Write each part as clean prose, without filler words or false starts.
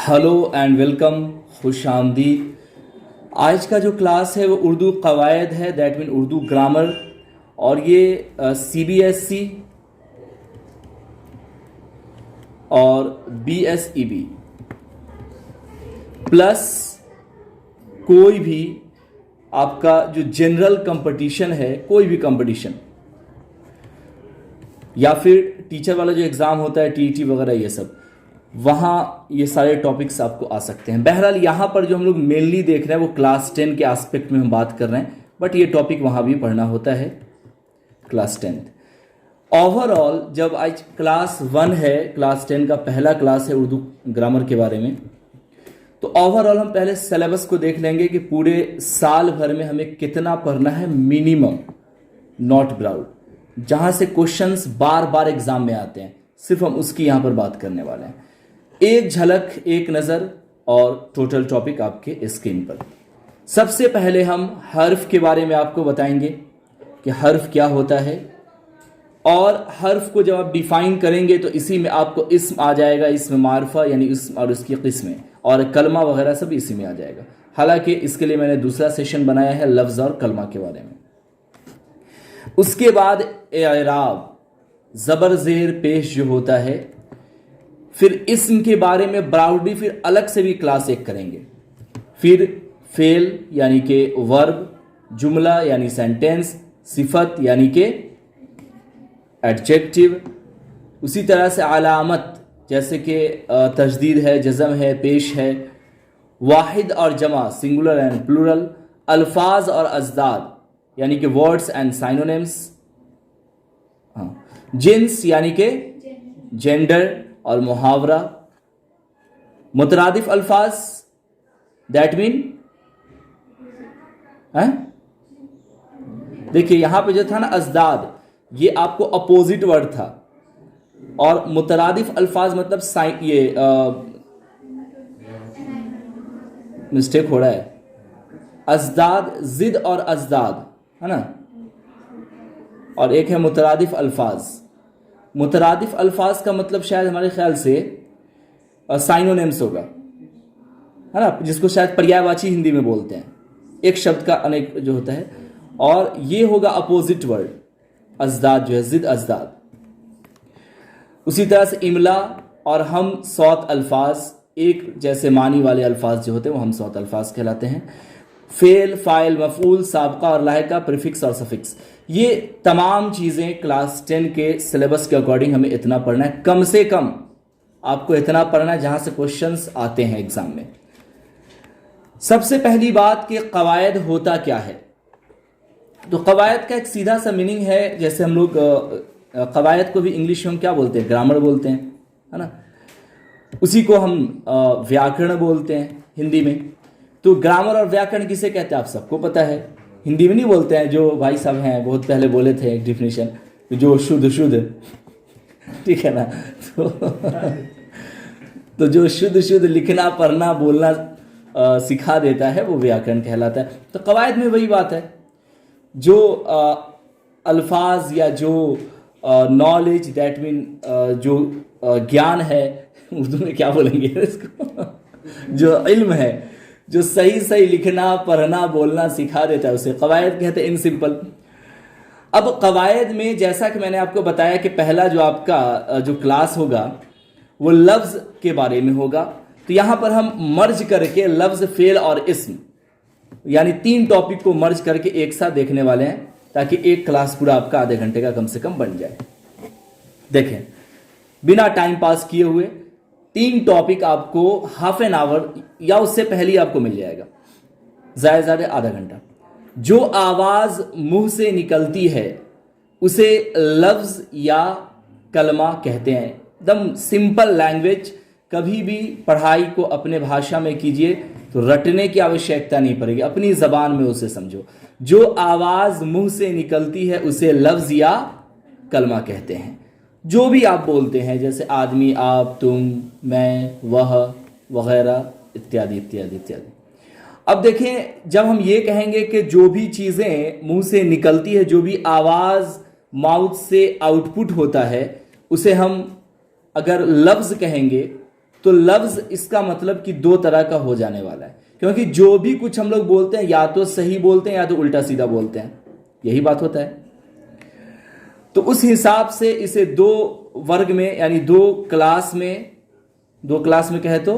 Hello and welcome, खुश आमदीद। आज का जो क्लास है वो उर्दू कवायद है, दैट मीन उर्दू ग्रामर। और ये CBSE और BSEB प्लस कोई भी आपका जो जनरल कंपटीशन है, कोई भी कंपटीशन या फिर टीचर वाला जो एग्ज़ाम होता है TET वगैरह, ये सब वहाँ ये सारे टॉपिक्स आपको आ सकते हैं। बहरहाल यहाँ पर जो हम लोग मेनली देख रहे हैं वो क्लास 10 के एस्पेक्ट में हम बात कर रहे हैं, बट ये टॉपिक वहाँ भी पढ़ना होता है क्लास 10। ओवरऑल जब आज क्लास 1 है, क्लास 10 का पहला क्लास है उर्दू ग्रामर के बारे में, तो ओवरऑल हम पहले सिलेबस को देख लेंगे कि पूरे साल भर में हमें कितना पढ़ना है मिनिमम, नॉट ब्राउड, जहाँ से क्वेश्चंस बार बार एग्जाम में आते हैं, सिर्फ हम उसकी यहाँ पर बात करने वाले हैं। एक झलक, एक नज़र और टोटल टॉपिक आपके स्क्रीन पर। सबसे पहले हम हर्फ के बारे में आपको बताएंगे कि हर्फ क्या होता है, और हर्फ को जब आप डिफाइन करेंगे तो इसी में आपको इस्म आ जाएगा, इस्म मारफा यानी इस्म और उसकी किस्में, और कलमा वगैरह सब इसी में आ जाएगा। हालांकि इसके लिए मैंने दूसरा सेशन बनाया है लफ्ज़ और कलमा के बारे में। उसके बाद एराब, ज़बर ज़ेर पेश जो होता है, फिर इस्म के बारे में ब्राउडली फिर अलग से भी क्लास एक करेंगे। फिर फेल यानी कि वर्ब, जुमला यानी सेंटेंस, सिफत यानी कि एडजेक्टिव, उसी तरह से अलामत जैसे कि तजदीद है, जज़म है, पेश है, वाहिद और जमा सिंगुलर एंड प्लूरल, अल्फाज और अजदाद यानी कि वर्ड्स एंड साइनोनिम्स, जिन्स यानी कि जेंडर और मुहावरा, मुतरादिफ अल्फाज दैट मीन, देखिए यहां पे जो था ना अजदाद, ये आपको अपोजिट वर्ड था, और मुतरादिफ अल्फाज मतलब ये मिस्टेक हो रहा है, अजदाद जिद और अजदाद है ना, और एक है मुतरादिफ अल्फाज। मुतरादिफ अल्फाज का मतलब शायद हमारे ख्याल से साइनोनिम्स होगा, है ना, जिसको शायद पर्यायवाची हिंदी में बोलते हैं, एक शब्द का अनेक जो होता है, और ये होगा अपोजिट वर्ड अजदाद जो है, जिद अजदाद। उसी तरह से इमला और हम सौत अल्फाज, एक जैसे मानी वाले अल्फाज जो होते हैं वो हम सौत अल्फाज कहलाते हैं। फेल, फाइल, मफूल, साबका और लाहिका, प्रीफिक्स और सफिक्स, ये तमाम चीज़ें क्लास 10 के सिलेबस के अकॉर्डिंग हमें इतना पढ़ना है, कम से कम आपको इतना पढ़ना है जहां से क्वेश्चंस आते हैं एग्जाम में। सबसे पहली बात कि कवायद होता क्या है। तो कवायद का एक सीधा सा मीनिंग है, जैसे हम लोग कवायद को भी इंग्लिश में हम क्या बोलते हैं, ग्रामर बोलते हैं, है ना, उसी को हम व्याकरण बोलते हैं हिंदी में। तो ग्रामर और व्याकरण किसे कहते हैं आप सबको पता है, हिंदी में नहीं बोलते हैं, जो भाई साहब हैं बहुत पहले बोले थे एक डिफिनेशन, जो शुद्ध ठीक है ना, तो जो शुद्ध लिखना, पढ़ना, बोलना सिखा देता है वो व्याकरण कहलाता है। तो कवायद में वही बात है, जो अल्फाज या जो नॉलेज दैट मीन जो ज्ञान है, उर्दू में क्या बोलेंगे इसको, जो इल्म है, जो सही सही लिखना, पढ़ना, बोलना सिखा देता है, उसे कवायद कहते हैं इन सिंपल। अब कवायद में जैसा कि मैंने आपको बताया कि पहला जो आपका जो क्लास होगा वो लफ्ज़ के बारे में होगा। तो यहाँ पर हम मर्ज करके लफ्ज़, फेल और इस्म यानी 3 टॉपिक को मर्ज करके एक साथ देखने वाले हैं, ताकि एक क्लास पूरा आपका आधे घंटे का कम से कम बन जाए। देखें, बिना टाइम पास किए हुए 3 टॉपिक आपको हाफ एन आवर या उससे पहले ही आपको मिल जाएगा, ज़्यादा से ज़्यादा आधा घंटा। जो आवाज़ मुंह से निकलती है उसे लफ्ज़ या कलमा कहते हैं। एकदम सिंपल लैंग्वेज, कभी भी पढ़ाई को अपने भाषा में कीजिए तो रटने की आवश्यकता नहीं पड़ेगी, अपनी ज़बान में उसे समझो। जो आवाज़ मुंह से निकलती है उसे लफ्ज़ या कलमा कहते हैं। जो भी आप बोलते हैं, जैसे आदमी, आप, तुम, मैं, वह वगैरह इत्यादि इत्यादि इत्यादि। अब देखें, जब हम ये कहेंगे कि जो भी चीज़ें मुंह से निकलती है, जो भी आवाज़ माउथ से आउटपुट होता है, उसे हम अगर लफ्ज़ कहेंगे तो लफ्ज इसका मतलब कि दो तरह का हो जाने वाला है, क्योंकि जो भी कुछ हम लोग बोलते हैं या तो सही बोलते हैं या तो उल्टा सीधा बोलते हैं, यही बात होता है। तो उस हिसाब से इसे दो वर्ग में यानी दो क्लास में कहे तो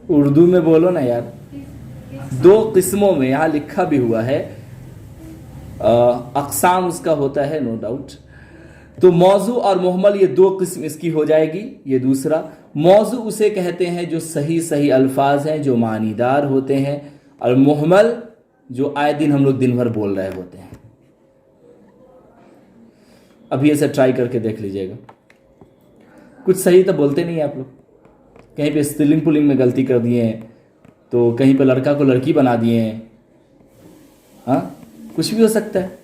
उर्दू में बोलो ना यार, दो किस्मों में, यहां लिखा भी हुआ है, अक़साम उसका होता है, नो डाउट। तो मौजू और मुहम्मल ये दो किस्म इसकी हो जाएगी। ये दूसरा मौजू उसे कहते हैं जो सही सही अल्फाज हैं, जो मानीदार होते हैं, और मुहम्मल जो आए दिन हम लोग दिन भर बोल रहे होते हैं। अभी ऐसे ट्राई करके देख लीजिएगा, कुछ सही तो बोलते नहीं आप लोग, कहीं पे स्पेलिंग पुलिंग में गलती कर दिए हैं, तो कहीं पे लड़का को लड़की बना दिए हैं, हाँ कुछ भी हो सकता है,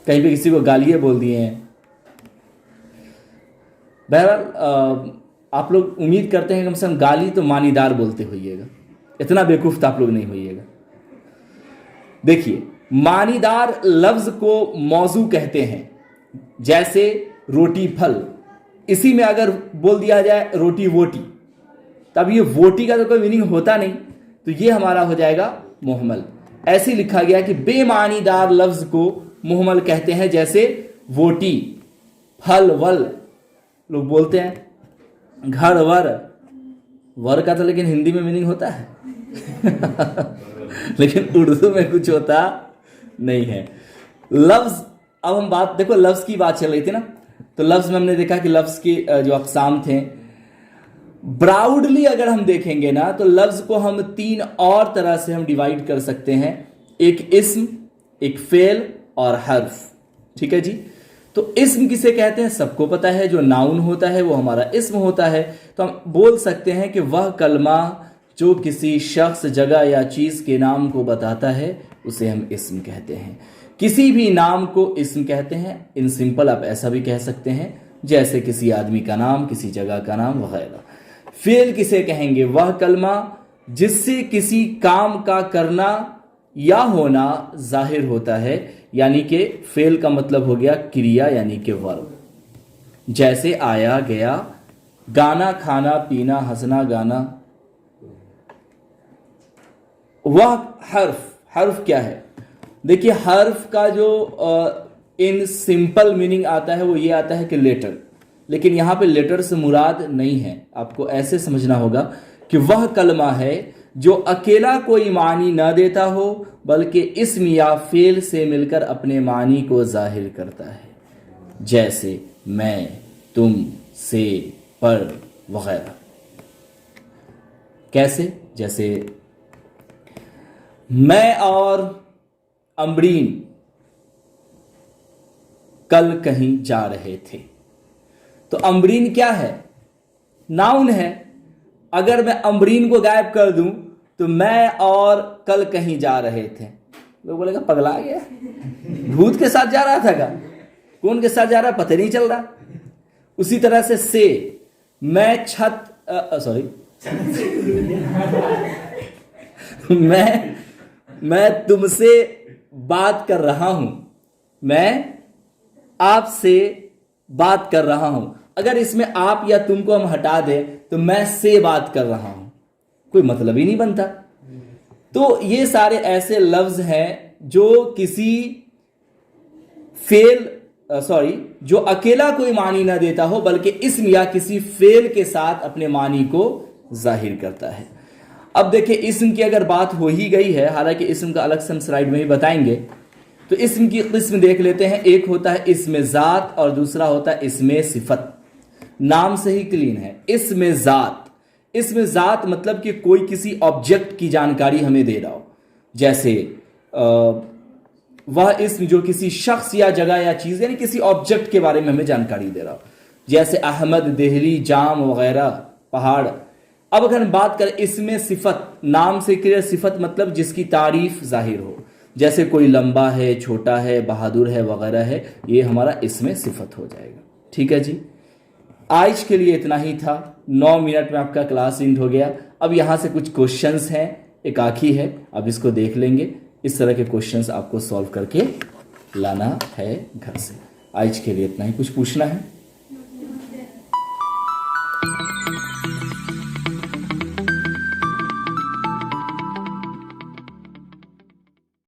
कहीं पे किसी को गालियाँ बोल दिए हैं। बहरहाल आप लोग उम्मीद करते हैं कम से कम गाली तो मानीदार बोलते होइएगा, इतना बेवकूफ़ तो आप लोग नहीं होइएगा। देखिए, मानीदार लफ्ज को मौजू कहते हैं, जैसे रोटी फल, इसी में अगर बोल दिया जाए रोटी वोटी, तब ये वोटी का तो कोई मीनिंग होता नहीं, तो ये हमारा हो जाएगा मुहम्मल। ऐसे लिखा गया कि बेमानीदार लफ्ज को मुहम्मल कहते हैं, जैसे वोटी, फल, वल लोग बोलते हैं, घर वर का तो लेकिन हिंदी में मीनिंग होता है लेकिन उर्दू में कुछ होता नहीं है। लफ्ज, अब हम बात देखो, लफ्ज की बात चल रही थी ना, तो लफ्ज में हमने देखा कि लफ्ज के जो अक़साम थे, ब्राउडली अगर हम देखेंगे ना तो लफ्ज को हम तीन और तरह से हम डिवाइड कर सकते हैं, एक इस्म, एक फेल और हर्फ। ठीक है जी। तो इस्म किसे कहते हैं सबको पता है, जो नाउन होता है वो हमारा इस्म होता है। तो हम बोल सकते हैं कि वह कलमा जो किसी शख्स, जगह या चीज के नाम को बताता है उसे हम इस्म कहते हैं। किसी भी नाम को इस्म कहते हैं। इन सिंपल आप ऐसा भी कह सकते हैं जैसे किसी आदमी का नाम, किसी जगह का नाम वगैरह। फेल किसे कहेंगे, वह कलमा जिससे किसी काम का करना या होना जाहिर होता है, यानी कि फेल का मतलब हो गया क्रिया यानी कि वर्ब, जैसे आया गया, गाना, खाना, पीना, हंसना, गाना। वह हर्फ क्या है, देखिए हर्फ का जो इन सिंपल मीनिंग आता है वो ये आता है कि लेटर, लेकिन यहां पे लेटर से मुराद नहीं है। आपको ऐसे समझना होगा कि वह कलमा है जो अकेला कोई मानी न देता हो, बल्कि इस्म या फेल से मिलकर अपने मानी को जाहिर करता है, जैसे मैं, तुम, से, पर वगैरह। कैसे, जैसे मैं और अमरीन कल कहीं जा रहे थे। तो अमरीन क्या है, नाउन है। अगर मैं अमरीन को गायब कर दूं तो मैं और कल कहीं जा रहे थे, लोग बोलेगा पगला गया, भूत के साथ जा रहा था क्या, कौन के साथ जा रहा पता नहीं चल रहा। उसी तरह से मैं मैं तुमसे बात कर रहा हूं, मैं आपसे बात कर रहा हूं। अगर इसमें आप या तुम को हम हटा दें तो मैं से बात कर रहा हूं, कोई मतलब ही नहीं बनता। तो ये सारे ऐसे लफ्ज हैं जो किसी जो अकेला कोई मानी ना देता हो, बल्कि इस्म या किसी फेल के साथ अपने मानी को जाहिर करता है। अब देखिए, इस्म की अगर बात हो ही गई है, हालांकि इस्म का अलग से हम स्लाइड में भी बताएंगे, तो इस्म की किस्म देख लेते हैं। एक होता है इस्म जात और दूसरा होता है इस्म सिफत। नाम से ही क्लीन है, इस्म जात। इस्म जात मतलब कि कोई किसी ऑब्जेक्ट की जानकारी हमें दे रहा हो, जैसे वह इस्म जो किसी शख्स या जगह या चीज यानी किसी ऑब्जेक्ट के बारे में हमें जानकारी दे रहा हो, जैसे अहमद, दिल्ली, जाम वगैरह, पहाड़। अब अगर हम बात करें इसमें सिफत, नाम से क्लियर, सिफत मतलब जिसकी तारीफ जाहिर हो, जैसे कोई लंबा है, छोटा है, बहादुर है वगैरह है, ये हमारा इसमें सिफत हो जाएगा। ठीक है जी। आज के लिए इतना ही था। 9 मिनट में आपका क्लास एंड हो गया। अब यहाँ से कुछ क्वेश्चंस हैं, एक आखी है, अब इसको देख लेंगे। इस तरह के क्वेश्चंस आपको सॉल्व करके लाना है घर से। आज के लिए इतना ही। कुछ पूछना है?